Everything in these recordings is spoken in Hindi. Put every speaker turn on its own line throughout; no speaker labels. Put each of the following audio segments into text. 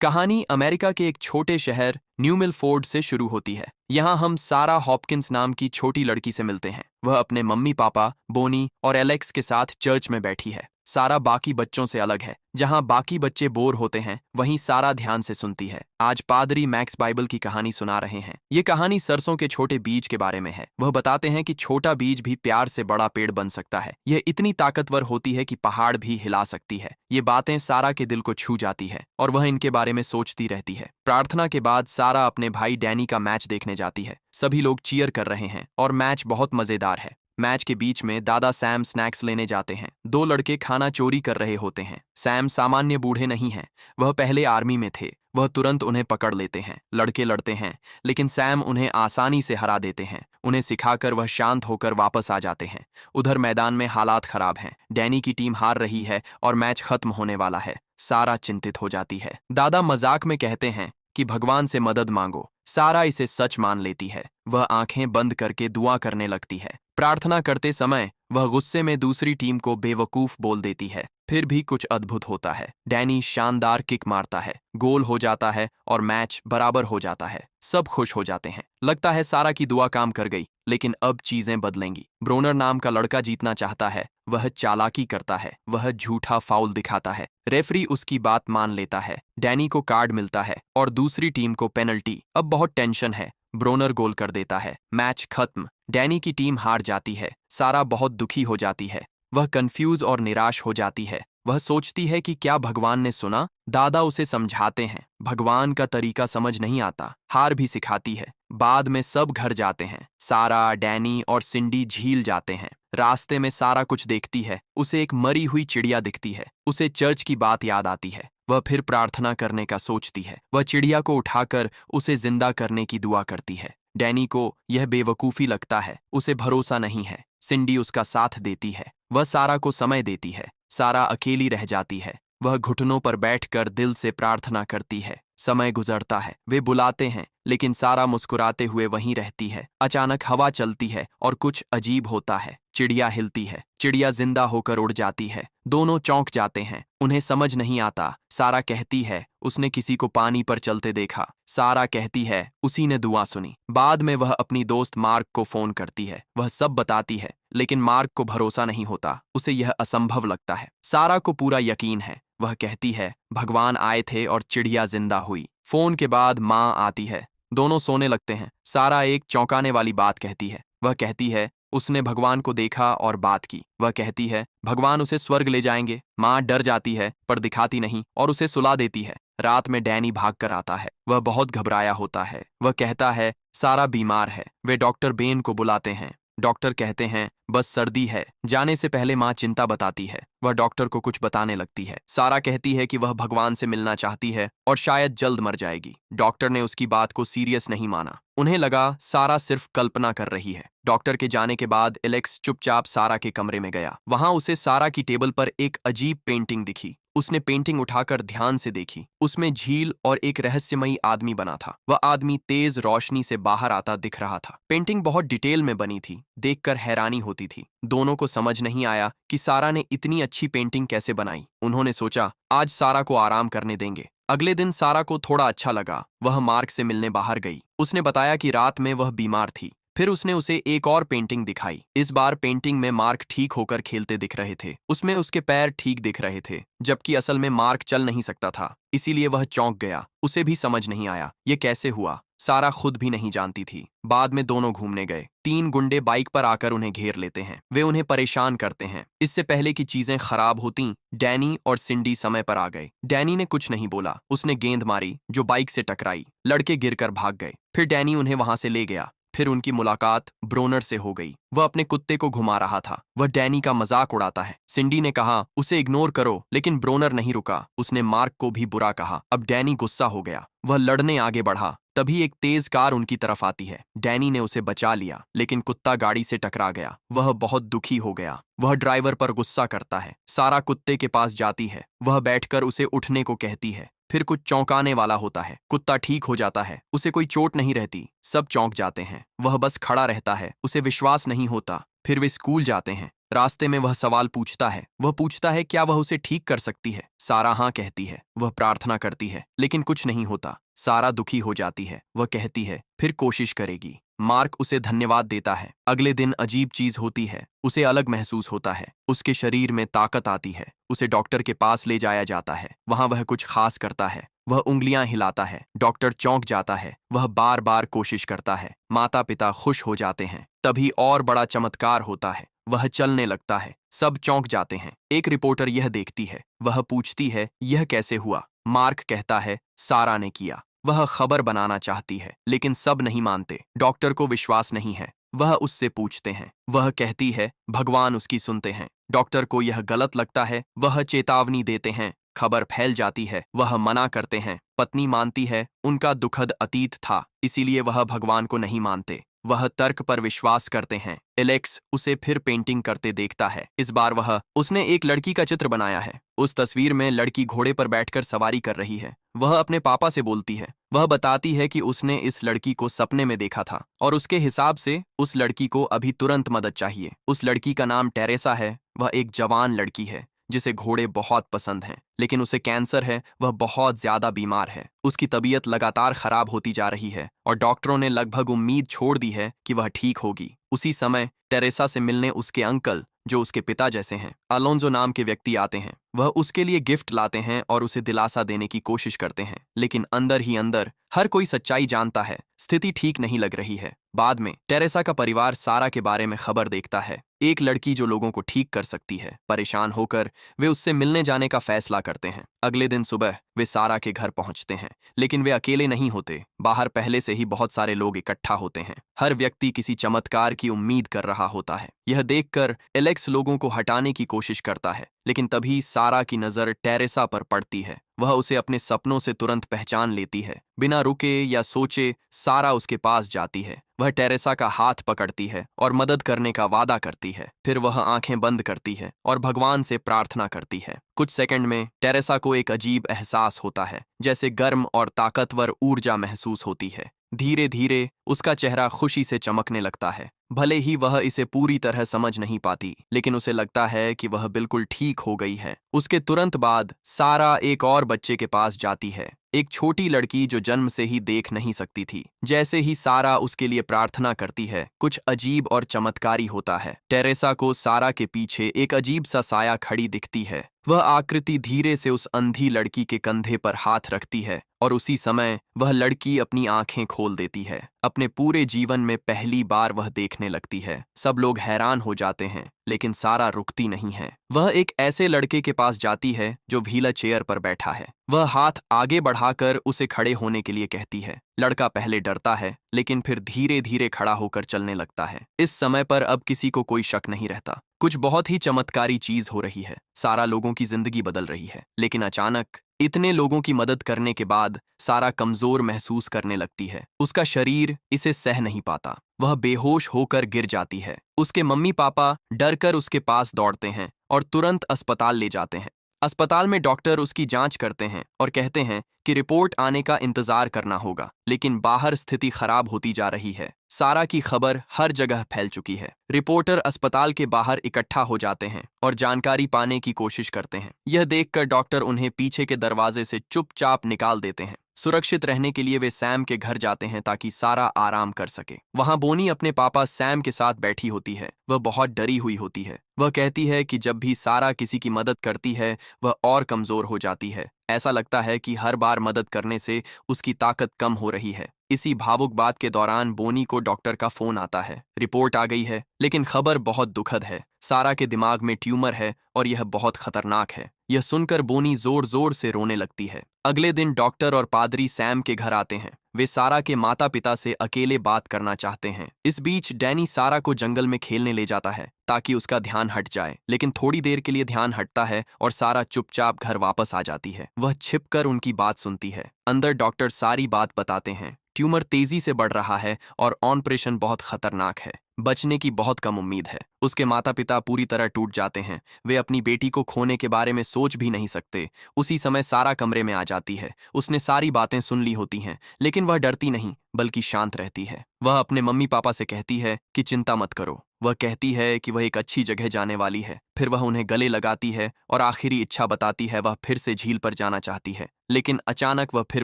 कहानी अमेरिका के एक छोटे शहर न्यू मिलफोर्ड से शुरू होती है। यहाँ हम सारा हॉपकिंस नाम की छोटी लड़की से मिलते हैं। वह अपने मम्मी पापा, बोनी और एलेक्स के साथ चर्च में बैठी है। सारा बाकी बच्चों से अलग है। जहाँ बाकी बच्चे बोर होते हैं, वहीं सारा ध्यान से सुनती है। आज पादरी मैक्स बाइबल की कहानी सुना रहे हैं। ये कहानी सरसों के छोटे बीज के बारे में है। वह बताते हैं कि छोटा बीज भी प्यार से बड़ा पेड़ बन सकता है। यह इतनी ताकतवर होती है कि पहाड़ भी हिला सकती है। ये बातें सारा के दिल को छू जाती है और वह इनके बारे में सोचती रहती है। प्रार्थना के बाद सारा अपने भाई डैनी का मैच देखने जाती है। सभी लोग चीयर कर रहे हैं और मैच बहुत मजेदार है। मैच के बीच में दादा सैम स्नैक्स लेने जाते हैं। दो लड़के खाना चोरी कर रहे होते हैं। सैम सामान्य बूढ़े नहीं हैं, वह पहले आर्मी में थे। वह तुरंत उन्हें पकड़ लेते हैं। लड़के लड़ते हैं, लेकिन सैम उन्हें आसानी से हरा देते हैं। उन्हें सिखाकर वह शांत होकर वापस आ जाते हैं। उधर मैदान में हालात खराब हैं। डैनी की टीम हार रही है और मैच खत्म होने वाला है। सारा चिंतित हो जाती है। दादा मजाक में कहते हैं कि भगवान से मदद मांगो। सारा इसे सच मान लेती है। वह आंखें बंद करके दुआ करने लगती है। प्रार्थना करते समय वह गुस्से में दूसरी टीम को बेवकूफ बोल देती है। फिर भी कुछ अद्भुत होता है। डैनी शानदार किक मारता है, गोल हो जाता है और मैच बराबर हो जाता है। सब खुश हो जाते हैं। लगता है सारा की दुआ काम कर गई, लेकिन अब चीजें बदलेंगी। ब्रोनर नाम का लड़का जीतना चाहता है। वह चालाकी करता है, वह झूठा फाउल दिखाता है। रेफरी उसकी बात मान लेता है। डैनी को कार्ड मिलता है और दूसरी टीम को पेनल्टी। अब बहुत टेंशन है। ब्रोनर गोल कर देता है। मैच खत्म। डैनी की टीम हार जाती है। सारा बहुत दुखी हो जाती है। वह कंफ्यूज और निराश हो जाती है। वह सोचती है कि क्या भगवान ने सुना। दादा उसे समझाते हैं, भगवान का तरीका समझ नहीं आता। हार भी सिखाती है। बाद में सब घर जाते हैं। सारा, डैनी और सिंडी झील जाते हैं। रास्ते में सारा कुछ देखती है। उसे एक मरी हुई चिड़िया दिखती है। उसे चर्च की बात याद आती है। वह फिर प्रार्थना करने का सोचती है। वह चिड़िया को उठाकर उसे जिंदा करने की दुआ करती है। डैनी को यह बेवकूफ़ी लगता है। उसे भरोसा नहीं है। सिंडी उसका साथ देती है। वह सारा को समय देती है। सारा अकेली रह जाती है। वह घुटनों पर बैठकर दिल से प्रार्थना करती है। समय गुजरता है। वे बुलाते हैं, लेकिन सारा मुस्कुराते हुए वहीं रहती है। अचानक हवा चलती है और कुछ अजीब होता है। चिड़िया हिलती है। चिड़िया जिंदा होकर उड़ जाती है। दोनों चौंक जाते हैं। उन्हें समझ नहीं आता। सारा कहती है, उसने किसी को पानी पर चलते देखा। सारा कहती है, उसी ने दुआ सुनी। बाद में वह अपनी दोस्त मार्क को फोन करती है। वह सब बताती है, लेकिन मार्क को भरोसा नहीं होता। उसे यह असंभव लगता है। सारा को पूरा यकीन है। वह कहती है, भगवान आए थे और चिड़िया जिंदा हुई। फोन के बाद माँ आती है। दोनों सोने लगते हैं। सारा एक चौंकाने वाली बात कहती है। वह कहती है, उसने भगवान को देखा और बात की। वह कहती है, भगवान उसे स्वर्ग ले जाएंगे। माँ डर जाती है, पर दिखाती नहीं और उसे सुला देती है। रात में डैनी भागकर आता है। वह बहुत घबराया होता है। वह कहता है, सारा बीमार है। वे डॉक्टर बेन को बुलाते हैं। डॉक्टर कहते हैं, बस सर्दी है। जाने से पहले माँ चिंता बताती है। वह डॉक्टर को कुछ बताने लगती है। सारा कहती है कि वह भगवान से मिलना चाहती है और शायद जल्द मर जाएगी। डॉक्टर ने उसकी बात को सीरियस नहीं माना। उन्हें लगा सारा सिर्फ कल्पना कर रही है। डॉक्टर के जाने के बाद एलेक्स चुपचाप सारा के कमरे में गया। वहां उसे सारा की टेबल पर एक अजीब पेंटिंग दिखी। उसने पेंटिंग उठाकर ध्यान से देखी। उसमें झील और एक रहस्यमयी आदमी बना था। वह आदमी तेज रोशनी से बाहर आता दिख रहा था। पेंटिंग बहुत डिटेल में बनी थी। देखकर हैरानी होती थी। दोनों को समझ नहीं आया कि सारा ने इतनी अच्छी पेंटिंग कैसे बनाई। उन्होंने सोचा, आज सारा को आराम करने देंगे। अगले दिन सारा को थोड़ा अच्छा लगा। वह मार्क से मिलने बाहर गई। उसने बताया कि रात में वह बीमार थी। फिर उसने उसे एक और पेंटिंग दिखाई। इस बार पेंटिंग में मार्क ठीक होकर खेलते दिख रहे थे। उसमें उसके पैर ठीक दिख रहे थे, जबकि असल में मार्क चल नहीं सकता था। इसीलिए वह चौंक गया। उसे भी समझ नहीं आया ये कैसे हुआ। सारा खुद भी नहीं जानती थी। बाद में दोनों घूमने गए। 3 गुंडे बाइक पर आकर उन्हें घेर लेते हैं। वे उन्हें परेशान करते हैं। इससे पहले कि चीजें खराब होती, डैनी और सिंडी समय पर आ गए। डैनी ने कुछ नहीं बोला। उसने गेंद मारी जो बाइक से टकराई। लड़के गिरकर भाग गए। फिर डैनी उन्हें वहां से ले गया। फिर उनकी मुलाकात ब्रोनर से हो गई। वह अपने कुत्ते को घुमा रहा था। वह डैनी का मजाक उड़ाता है। सिंडी ने कहा, उसे इग्नोर करो, लेकिन ब्रोनर नहीं रुका। उसने मार्क को भी बुरा कहा। अब डैनी गुस्सा हो गया। वह लड़ने आगे बढ़ा। तभी एक तेज कार उनकी तरफ आती है। डैनी ने उसे बचा लिया, लेकिन कुत्ता गाड़ी से टकरा गया। वह बहुत दुखी हो गया। वह ड्राइवर पर गुस्सा करता है। सारा कुत्ते के पास जाती है। वह बैठकर उसे उठने को कहती है। फिर कुछ चौंकाने वाला होता है। कुत्ता ठीक हो जाता है। उसे कोई चोट नहीं रहती। सब चौंक जाते हैं। वह बस खड़ा रहता है। उसे विश्वास नहीं होता। फिर वे स्कूल जाते हैं। रास्ते में वह सवाल पूछता है। वह पूछता है क्या वह उसे ठीक कर सकती है। सारा हाँ कहती है। वह प्रार्थना करती है लेकिन कुछ नहीं होता। सारा दुखी हो जाती है। वह कहती है फिर कोशिश करेगी। मार्क उसे धन्यवाद देता है। अगले दिन अजीब चीज होती है। उसे अलग महसूस होता है। उसके शरीर में ताकत आती है। उसे डॉक्टर के पास ले जाया जाता है। वहां वह कुछ खास करता है। वह उंगलियां हिलाता है। डॉक्टर चौंक जाता है। वह बार बार कोशिश करता है। माता पिता खुश हो जाते हैं। तभी और बड़ा चमत्कार होता है। वह चलने लगता है। सब चौंक जाते हैं। एक रिपोर्टर यह देखती है। वह पूछती है यह कैसे हुआ। मार्क कहता है सारा ने किया। वह खबर बनाना चाहती है लेकिन सब नहीं मानते। डॉक्टर को विश्वास नहीं है। वह उससे पूछते हैं। वह कहती है भगवान उसकी सुनते हैं। डॉक्टर को यह गलत लगता है। वह चेतावनी देते हैं। खबर फैल जाती है। वह मना करते हैं। पत्नी मानती है उनका दुखद अतीत था इसीलिए वह भगवान को नहीं मानते। वह तर्क पर विश्वास करते हैं। एलेक्स उसे फिर पेंटिंग करते देखता है। इस बार वह उसने एक लड़की का चित्र बनाया है। उस तस्वीर में लड़की घोड़े पर बैठकर सवारी कर रही है। वह अपने पापा से बोलती है। वह बताती है कि उसने इस लड़की को सपने में देखा था और उसके हिसाब से उस लड़की को अभी तुरंत मदद चाहिए। उस लड़की का नाम टेरेसा है। वह एक जवान लड़की है जिसे घोड़े बहुत पसंद हैं, लेकिन उसे कैंसर है। वह बहुत ज्यादा बीमार है। उसकी तबीयत लगातार खराब होती जा रही है और डॉक्टरों ने लगभग उम्मीद छोड़ दी है कि वह ठीक होगी। उसी समय टेरेसा से मिलने उसके अंकल, जो उसके पिता जैसे हैं, अलोंजो नाम के व्यक्ति आते हैं। वह उसके लिए गिफ्ट लाते हैं और उसे दिलासा देने की कोशिश करते हैं, लेकिन अंदर ही अंदर हर कोई सच्चाई जानता है। स्थिति ठीक नहीं लग रही है। बाद में टेरेसा का परिवार सारा के बारे में खबर देखता है, एक लड़की जो लोगों को ठीक कर सकती है। परेशान होकर वे उससे मिलने जाने का फैसला करते हैं। अगले दिन सुबह वे सारा के घर पहुंचते हैं, लेकिन वे अकेले नहीं होते। बाहर पहले से ही बहुत सारे लोग इकट्ठा होते हैं। हर व्यक्ति किसी चमत्कार की उम्मीद कर रहा होता है। यह देखकर एलेक्स लोगों को हटाने की कोशिश करता है, लेकिन तभी सारा की नजर टेरेसा पर पड़ती है। वह उसे अपने सपनों से तुरंत पहचान लेती है। बिना रुके या सोचे सारा उसके पास जाती है। वह टेरेसा का हाथ पकड़ती है और मदद करने का वादा करती है। फिर वह आंखें बंद करती है और भगवान से प्रार्थना करती है। कुछ सेकंड में टेरेसा को एक अजीब एहसास होता है, जैसे गर्म और ताकतवर ऊर्जा महसूस होती है। धीरे धीरे उसका चेहरा खुशी से चमकने लगता है। भले ही वह इसे पूरी तरह समझ नहीं पाती, लेकिन उसे लगता है कि वह बिल्कुल ठीक हो गई है। उसके तुरंत बाद सारा एक और बच्चे के पास जाती है, एक छोटी लड़की जो जन्म से ही देख नहीं सकती थी। जैसे ही सारा उसके लिए प्रार्थना करती है, कुछ अजीब और चमत्कारी होता है। टेरेसा को सारा के पीछे एक अजीब सा साया खड़ी दिखती है। वह आकृति धीरे से उस अंधी लड़की के कंधे पर हाथ रखती है और उसी समय वह लड़की अपनी आंखें खोल देती है। अपने पूरे जीवन में पहली बार वह देखने लगती है। सब लोग हैरान हो जाते हैं, लेकिन सारा रुकती नहीं है। वह एक ऐसे लड़के के पास जाती है जो व्हीलर चेयर पर बैठा है। वह हाथ आगे बढ़ाकर उसे खड़े होने के लिए कहती है। लड़का पहले डरता है, लेकिन फिर धीरे धीरे खड़ा होकर चलने लगता है। इस समय पर अब किसी को कोई शक नहीं रहता। कुछ बहुत ही चमत्कारी चीज हो रही है। सारा लोगों की जिंदगी बदल रही है। लेकिन अचानक इतने लोगों की मदद करने के बाद सारा कमजोर महसूस करने लगती है। उसका शरीर इसे सह नहीं पाता। वह बेहोश होकर गिर जाती है। उसके मम्मी पापा डरकर उसके पास दौड़ते हैं और तुरंत अस्पताल ले जाते हैं। अस्पताल में डॉक्टर उसकी जांच करते हैं और कहते हैं कि रिपोर्ट आने का इंतजार करना होगा, लेकिन बाहर स्थिति खराब होती जा रही है। सारा की खबर हर जगह फैल चुकी है। रिपोर्टर अस्पताल के बाहर इकट्ठा हो जाते हैं और जानकारी पाने की कोशिश करते हैं। यह देखकर डॉक्टर उन्हें पीछे के दरवाजे से चुपचाप निकाल देते हैं। सुरक्षित रहने के लिए वे सैम के घर जाते हैं ताकि सारा आराम कर सके। वहां बोनी अपने पापा सैम के साथ बैठी होती है। वह बहुत डरी हुई होती है। वह कहती है कि जब भी सारा किसी की मदद करती है, वह और कमजोर हो जाती है। ऐसा लगता है कि हर बार मदद करने से उसकी ताकत कम हो रही है। इसी भावुक बात के दौरान बोनी को डॉक्टर का फोन आता है। रिपोर्ट आ गई है, लेकिन खबर बहुत दुखद है। सारा के दिमाग में ट्यूमर है और यह बहुत खतरनाक है। यह सुनकर बोनी जोर जोर से रोने लगती है। अगले दिन डॉक्टर और पादरी सैम के घर आते हैं। वे सारा के माता पिता से अकेले बात करना चाहते हैं। इस बीच डैनी सारा को जंगल में खेलने ले जाता है ताकि उसका ध्यान हट जाए, लेकिन थोड़ी देर के लिए ध्यान हटता है और सारा चुपचाप घर वापस आ जाती है। वह छिपकर उनकी बात सुनती है। अंदर डॉक्टर सारी बात बताते हैं। ट्यूमर तेजी से बढ़ रहा है और ऑपरेशन बहुत खतरनाक है। बचने की बहुत कम उम्मीद है। उसके माता पिता पूरी तरह टूट जाते हैं। वे अपनी बेटी को खोने के बारे में सोच भी नहीं सकते। उसी समय सारा कमरे में आ जाती है। उसने सारी बातें सुन ली होती हैं, लेकिन वह डरती नहीं बल्कि शांत रहती है। वह अपने मम्मी पापा से कहती है कि चिंता मत करो। वह कहती है कि वह एक अच्छी जगह जाने वाली है। फिर वह उन्हें गले लगाती है और आखिरी इच्छा बताती है। वह फिर से झील पर जाना चाहती है, लेकिन अचानक वह फिर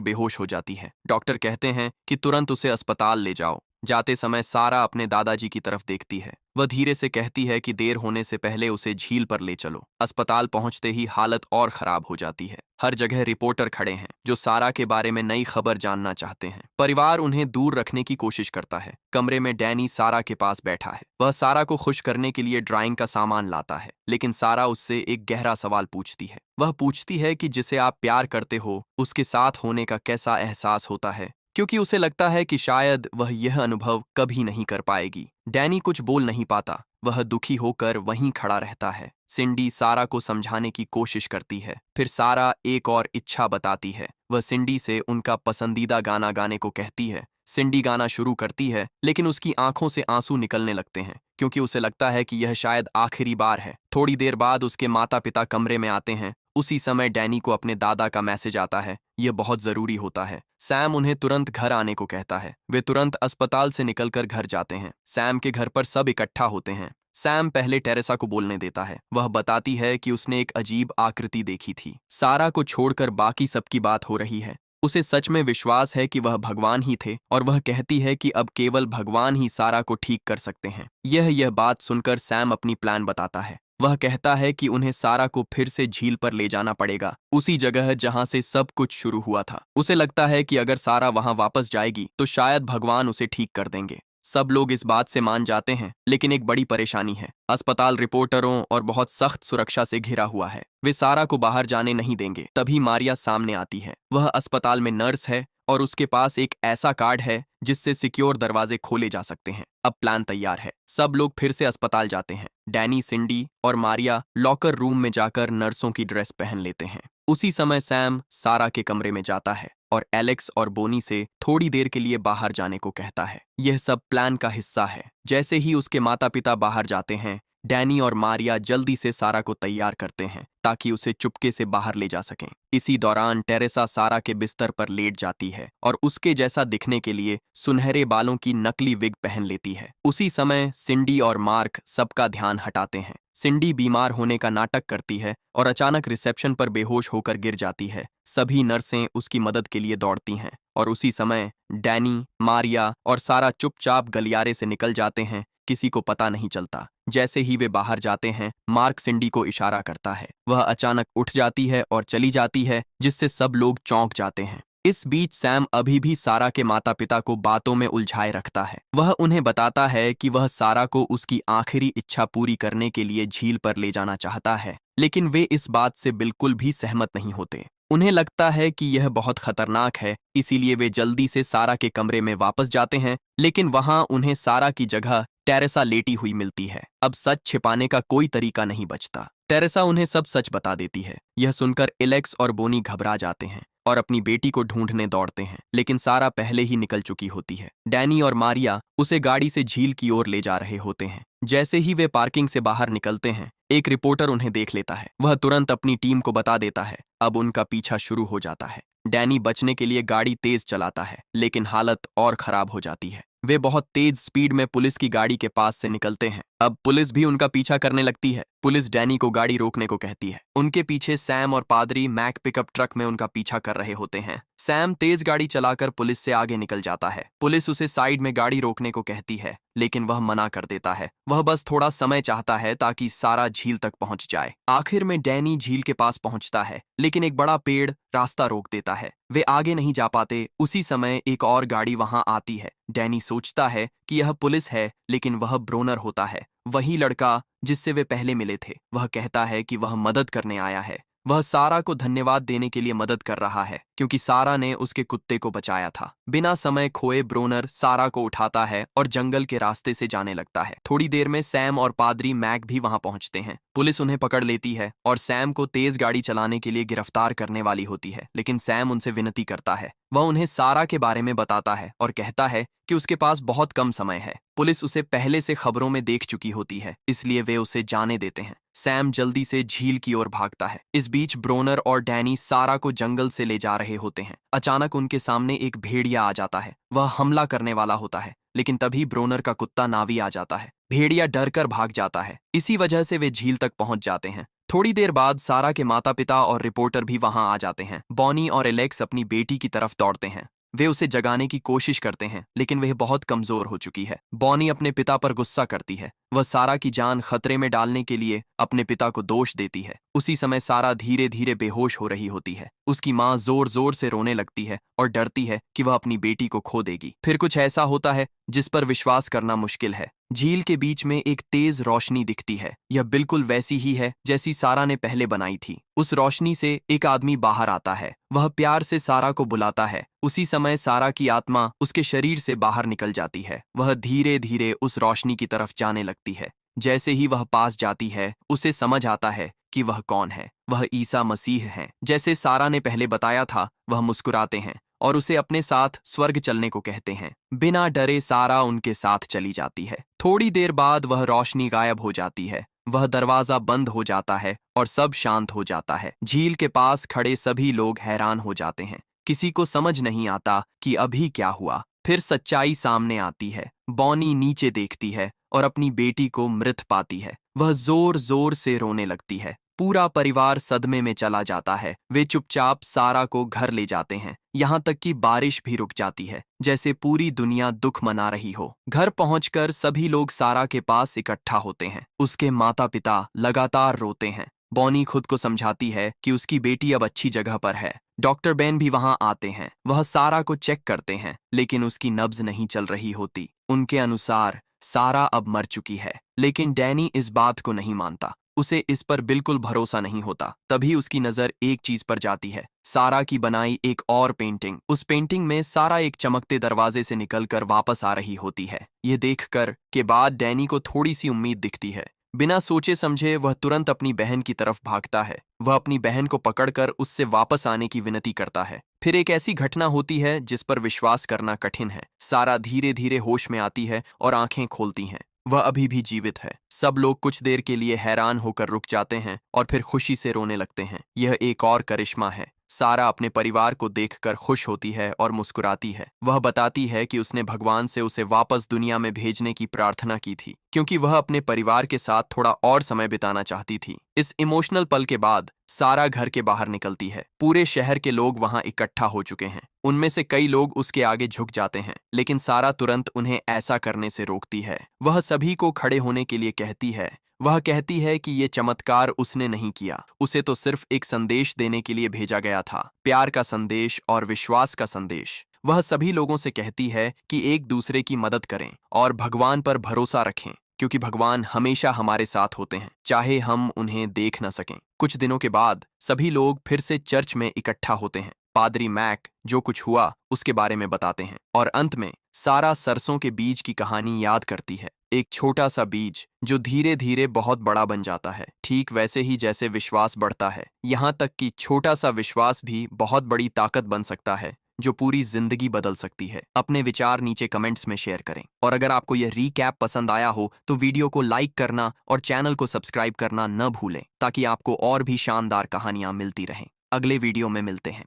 बेहोश हो जाती है। डॉक्टर कहते हैं कि तुरंत उसे अस्पताल ले जाओ। जाते समय सारा अपने दादाजी की तरफ देखती है। वह धीरे से कहती है कि देर होने से पहले उसे झील पर ले चलो। अस्पताल पहुंचते ही हालत और खराब हो जाती है। हर जगह रिपोर्टर खड़े हैं जो सारा के बारे में नई खबर जानना चाहते हैं। परिवार उन्हें दूर रखने की कोशिश करता है। कमरे में डैनी सारा के पास बैठा है। वह सारा को खुश करने के लिए ड्राइंग का सामान लाता है, लेकिन सारा उससे एक गहरा सवाल पूछती है। वह पूछती है कि जिसे आप प्यार करते हो उसके साथ होने का कैसा एहसास होता है, क्योंकि उसे लगता है कि शायद वह यह अनुभव कभी नहीं कर पाएगी। डैनी कुछ बोल नहीं पाता। वह दुखी होकर वहीं खड़ा रहता है। सिंडी सारा को समझाने की कोशिश करती है। फिर सारा एक और इच्छा बताती है। वह सिंडी से उनका पसंदीदा गाना गाने को कहती है। सिंडी गाना शुरू करती है, लेकिन उसकी आंखों से आंसू निकलने लगते हैं, क्योंकि उसे लगता है कि यह शायद आखिरी बार है। थोड़ी देर बाद उसके माता पिता कमरे में आते हैं। उसी समय डैनी को अपने दादा का मैसेज आता है। यह बहुत जरूरी होता है। सैम उन्हें तुरंत घर आने को कहता है। वे तुरंत अस्पताल से निकलकर घर जाते हैं। सैम के घर पर सब इकट्ठा होते हैं। सैम पहले टेरेसा को बोलने देता है। वह बताती है कि उसने एक अजीब आकृति देखी थी। सारा को छोड़कर बाकी सबकी बात हो रही है। उसे सच में विश्वास है कि वह भगवान ही थे, और वह कहती है कि अब केवल भगवान ही सारा को ठीक कर सकते हैं। यह बात सुनकर सैम अपनी प्लान बताता है। वह कहता है कि उन्हें सारा को फिर से झील पर ले जाना पड़ेगा, उसी जगह जहां से सब कुछ शुरू हुआ था। उसे लगता है कि अगर सारा वहां वापस जाएगी तो शायद भगवान उसे ठीक कर देंगे। सब लोग इस बात से मान जाते हैं, लेकिन एक बड़ी परेशानी है। अस्पताल रिपोर्टरों और बहुत सख्त सुरक्षा से घिरा हुआ है। वे सारा को बाहर जाने नहीं देंगे। तभी मारिया सामने आती है। वह अस्पताल में नर्स है और उसके पास एक ऐसा कार्ड है जिससे सिक्योर दरवाजे खोले जा सकते हैं। अब प्लान तैयार है। सब लोग फिर से अस्पताल जाते हैं। डैनी, सिंडी और मारिया लॉकर रूम में जाकर नर्सों की ड्रेस पहन लेते हैं। उसी समय सैम सारा के कमरे में जाता है और एलेक्स और बोनी से थोड़ी देर के लिए बाहर जाने को कहता है। यह सब प्लान का हिस्सा है। जैसे ही उसके माता पिता बाहर जाते हैं, डैनी और मारिया जल्दी से सारा को तैयार करते हैं ताकि उसे चुपके से बाहर ले जा सकें। इसी दौरान टेरेसा सारा के बिस्तर पर लेट जाती है और उसके जैसा दिखने के लिए सुनहरे बालों की नकली विग पहन लेती है। उसी समय सिंडी और मार्क सबका ध्यान हटाते हैं। सिंडी बीमार होने का नाटक करती है और अचानक रिसेप्शन पर बेहोश होकर गिर जाती है। सभी नर्सें उसकी मदद के लिए दौड़ती हैं और उसी समय डैनी, मारिया और सारा चुपचाप गलियारे से निकल जाते हैं। किसी को पता नहीं चलता। जैसे ही वे बाहर जाते हैं, मार्क सिंडी को इशारा करता है। वह अचानक उठ जाती है और चली जाती है, जिससे सब लोग चौंक जाते हैं। इस बीच सैम अभी भी सारा के माता पिता को बातों में उलझाए रखता है। वह उन्हें बताता है कि वह सारा को उसकी आखिरी इच्छा पूरी करने के लिए झील पर ले जाना चाहता है, लेकिन वे इस बात से बिल्कुल भी सहमत नहीं होते। उन्हें लगता है कि यह बहुत खतरनाक है, इसीलिए वे जल्दी से सारा के कमरे में वापस जाते हैं, लेकिन वहां उन्हें सारा की जगह टेरेसा लेटी हुई मिलती है। अब सच छिपाने का कोई तरीका नहीं बचता। टेरेसा उन्हें सब सच बता देती है। यह सुनकर एलेक्स और बोनी घबरा जाते हैं और अपनी बेटी को ढूंढने दौड़ते हैं, लेकिन सारा पहले ही निकल चुकी होती है। डैनी और मारिया उसे गाड़ी से झील की ओर ले जा रहे होते हैं। जैसे ही वे पार्किंग से बाहर निकलते हैं, एक रिपोर्टर उन्हें देख लेता है। वह तुरंत अपनी टीम को बता देता है। अब उनका पीछा शुरू हो जाता है। डैनी बचने के लिए गाड़ी तेज चलाता है, लेकिन हालत और खराब हो जाती है। वे बहुत तेज स्पीड में पुलिस की गाड़ी के पास से निकलते हैं। अब पुलिस भी उनका पीछा करने लगती है। पुलिस डैनी को गाड़ी रोकने को कहती है। उनके पीछे सैम और पादरी मैक पिकअप ट्रक में उनका पीछा कर रहे होते हैं। सैम तेज गाड़ी चलाकर पुलिस से आगे निकल जाता है। पुलिस उसे साइड में गाड़ी रोकने को कहती है, लेकिन वह मना कर देता है। वह बस थोड़ा समय चाहता है ताकि सारा झील तक पहुंच जाए। आखिर में डैनी झील के पास पहुंचता है, लेकिन एक बड़ा पेड़ रास्ता रोक देता है। वे आगे नहीं जा पाते। उसी समय एक और गाड़ी वहां आती है। डैनी सोचता है कि यह पुलिस है, लेकिन वह ब्रोनर होता है, वही लड़का जिससे वे पहले मिले थे। वह कहता है कि वह मदद करने आया है। वह सारा को धन्यवाद देने के लिए मदद कर रहा है, क्योंकि सारा ने उसके कुत्ते को बचाया था। बिना समय खोए ब्रोनर सारा को उठाता है और जंगल के रास्ते से जाने लगता है। थोड़ी देर में सैम और पादरी मैक भी वहां पहुंचते हैं। पुलिस उन्हें पकड़ लेती है और सैम को तेज गाड़ी चलाने के लिए गिरफ्तार करने वाली होती है, लेकिन सैम उनसे विनती करता है वह उन्हें सारा के बारे में बताता है और कहता है कि उसके पास बहुत कम समय है। पुलिस उसे पहले से खबरों में देख चुकी होती है, इसलिए वे उसे जाने देते हैं। सैम जल्दी से झील की ओर भागता है। इस बीच ब्रोनर और डैनी सारा को जंगल से ले जा रहे होते हैं। अचानक उनके सामने एक भेड़िया आ जाता है। वह हमला करने वाला होता है, लेकिन तभी ब्रोनर का कुत्ता नावी आ जाता है। भेड़िया डर कर भाग जाता है। इसी वजह से वे झील तक पहुंच जाते हैं। थोड़ी देर बाद सारा के माता पिता और रिपोर्टर भी वहां आ जाते हैं। बॉनी और एलेक्स अपनी बेटी की तरफ दौड़ते हैं। वे उसे जगाने की कोशिश करते हैं, लेकिन वह बहुत कमजोर हो चुकी है। बॉनी अपने पिता पर गुस्सा करती है। वह सारा की जान खतरे में डालने के लिए अपने पिता को दोष देती है। उसी समय सारा धीरे धीरे बेहोश हो रही होती है। उसकी माँ जोर जोर से रोने लगती है और डरती है कि वह अपनी बेटी को खो देगी। फिर कुछ ऐसा होता है जिस पर विश्वास करना मुश्किल है। झील के बीच में एक तेज रोशनी दिखती है। यह बिल्कुल वैसी ही है जैसी सारा ने पहले बनाई थी। उस रोशनी से एक आदमी बाहर आता है। वह प्यार से सारा को बुलाता है। उसी समय सारा की आत्मा उसके शरीर से बाहर निकल जाती है। वह धीरे धीरे उस रोशनी की तरफ जाने लगती है। जैसे ही वह पास जाती है, उसे समझ आता है कि वह कौन है। वह ईसा मसीह हैं। जैसे सारा ने पहले बताया था, वह मुस्कुराते हैं और उसे अपने साथ स्वर्ग चलने को कहते हैं। बिना डरे सारा उनके साथ चली जाती है। थोड़ी देर बाद वह रोशनी गायब हो जाती है। वह दरवाजा बंद हो जाता है और सब शांत हो जाता है। झील के पास खड़े सभी लोग हैरान हो जाते हैं। किसी को समझ नहीं आता कि अभी क्या हुआ। फिर सच्चाई सामने आती है। बॉनी नीचे देखती है और अपनी बेटी को मृत पाती है। वह जोर जोर से रोने लगती है। पूरा परिवार सदमे में चला जाता है। वे चुपचाप सारा को घर ले जाते हैं। यहाँ तक कि बारिश भी रुक जाती है, जैसे पूरी दुनिया दुख मना रही हो। घर पहुंचकर सभी लोग सारा के पास इकट्ठा होते हैं। उसके माता पिता लगातार रोते हैं। बॉनी खुद को समझाती है कि उसकी बेटी अब अच्छी जगह पर है। डॉक्टर बेन भी वहां आते हैं। वह सारा को चेक करते हैं, लेकिन उसकी नब्ज नहीं चल रही होती। उनके अनुसार सारा अब मर चुकी है, लेकिन डैनी इस बात को नहीं मानता। उसे इस पर बिल्कुल भरोसा नहीं होता। तभी उसकी नजर एक चीज पर जाती है, सारा की बनाई एक और पेंटिंग। उस पेंटिंग में सारा एक चमकते दरवाजे से निकलकर वापस आ रही होती है। ये देखकर के बाद डैनी को थोड़ी सी उम्मीद दिखती है। बिना सोचे समझे वह तुरंत अपनी बहन की तरफ भागता है। वह अपनी बहन को पकड़कर उससे वापस आने की विनती करता है। फिर एक ऐसी घटना होती है जिस पर विश्वास करना कठिन है। सारा धीरे धीरे होश में आती है और आंखें खोलती हैं। वह अभी भी जीवित है। सब लोग कुछ देर के लिए हैरान होकर रुक जाते हैं और फिर खुशी से रोने लगते हैं। यह एक और करिश्मा है। सारा अपने परिवार को देखकर खुश होती है और मुस्कुराती है। वह बताती है कि उसने भगवान से उसे वापस दुनिया में भेजने की प्रार्थना की थी, क्योंकि वह अपने परिवार के साथ थोड़ा और समय बिताना चाहती थी। इस इमोशनल पल के बाद सारा घर के बाहर निकलती है। पूरे शहर के लोग वहां इकट्ठा हो चुके हैं। उनमें से कई लोग उसके आगे झुक जाते हैं, लेकिन सारा तुरंत उन्हें ऐसा करने से रोकती है। वह सभी को खड़े होने के लिए कहती है। वह कहती है कि ये चमत्कार उसने नहीं किया, उसे तो सिर्फ एक संदेश देने के लिए भेजा गया था, प्यार का संदेश और विश्वास का संदेश। वह सभी लोगों से कहती है कि एक दूसरे की मदद करें और भगवान पर भरोसा रखें, क्योंकि भगवान हमेशा हमारे साथ होते हैं, चाहे हम उन्हें देख न सकें। कुछ दिनों के बाद सभी लोग फिर से चर्च में इकट्ठा होते हैं। पादरी मैक जो कुछ हुआ उसके बारे में बताते हैं और अंत में सारा सरसों के बीज की कहानी याद करती है। एक छोटा सा बीज जो धीरे धीरे बहुत बड़ा बन जाता है, ठीक वैसे ही जैसे विश्वास बढ़ता है। यहाँ तक कि छोटा सा विश्वास भी बहुत बड़ी ताकत बन सकता है, जो पूरी जिंदगी बदल सकती है। अपने विचार नीचे कमेंट्स में शेयर करें और अगर आपको यह रीकैप पसंद आया हो तो वीडियो को लाइक करना और चैनल को सब्सक्राइब करना न भूलें, ताकि आपको और भी शानदार कहानियां मिलती रहें। अगले वीडियो में मिलते हैं।